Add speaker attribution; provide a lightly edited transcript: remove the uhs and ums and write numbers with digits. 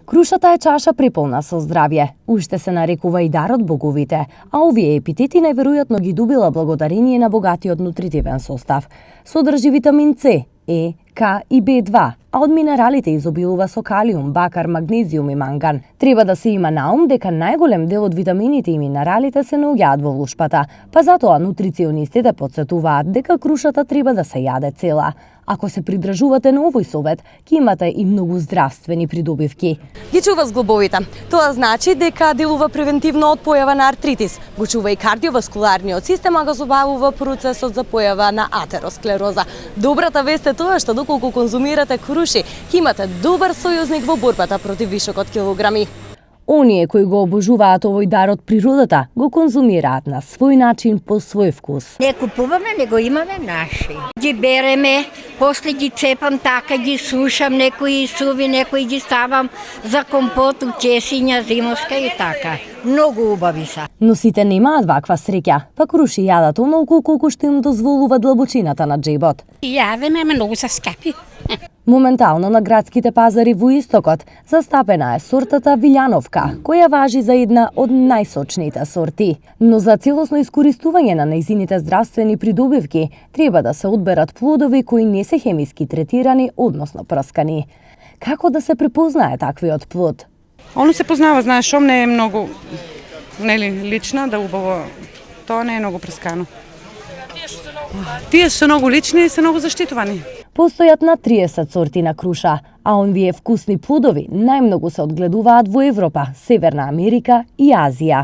Speaker 1: Крушата е чаша приполна со здравје. Уште се нарекува и дар од боговите, а овие епитети најверојатно ги добила благодарение на богатиот нутритивен состав. Содржи витамин С, Е, К и Б2, а од минералите изобилува со калиум, бакар, магнезиум и манган. Треба да се има на ум дека најголем дел од витамините и минералите се наоѓаат во лушпата, па затоа нутриционистите потсетуваат дека крушата треба да се јаде цела. Ако се придржувате на овој совет, ќе имате и многу здравствени придобивки.
Speaker 2: Ги чува зглобовите. Тоа значи дека делува превентивно од појава на артритис, го чува и кардиоваскуларниот систем, а го забавува процесот за појава на атеросклероза. Добрата вест е тоа што доколку конзумирате круши, ќе имате добар сојузник во борбата против вишок од килограми.
Speaker 1: Оние кои го обожуваат овој дар од природата, го конзумираат на свој начин, по свој вкус.
Speaker 3: Не купуваме, не го имаме наши. Ги береме, после ги цепам така, ги сушам, некои суви, некои ги ставам за компот, учесиња, зимовска и така. Многу убави се.
Speaker 1: Но сите немаат ваква среќа, па круши јадат онолку колку што им дозволува длабочината на џебот.
Speaker 4: Јадеме, многу се скапи.
Speaker 1: Моментално на градските пазари во истокот застапена е сортата Вилјановка, која важи за една од најсочните сорти. Но за целосно искористување на нејзините здравствени придобивки треба да се одберат плодови кои не се хемиски третирани, односно прскани. Како да се препознае таквиот плод?
Speaker 5: Оно се познава, знаеш, шом не е многу лична, да убаво, тоа не е многу прскано. Тие се многу лични и се многу заштитувани.
Speaker 1: Постојат на 30 сорти на круша, а онвие вкусни плодови најмногу се одгледуваат во Европа, Северна Америка и Азија.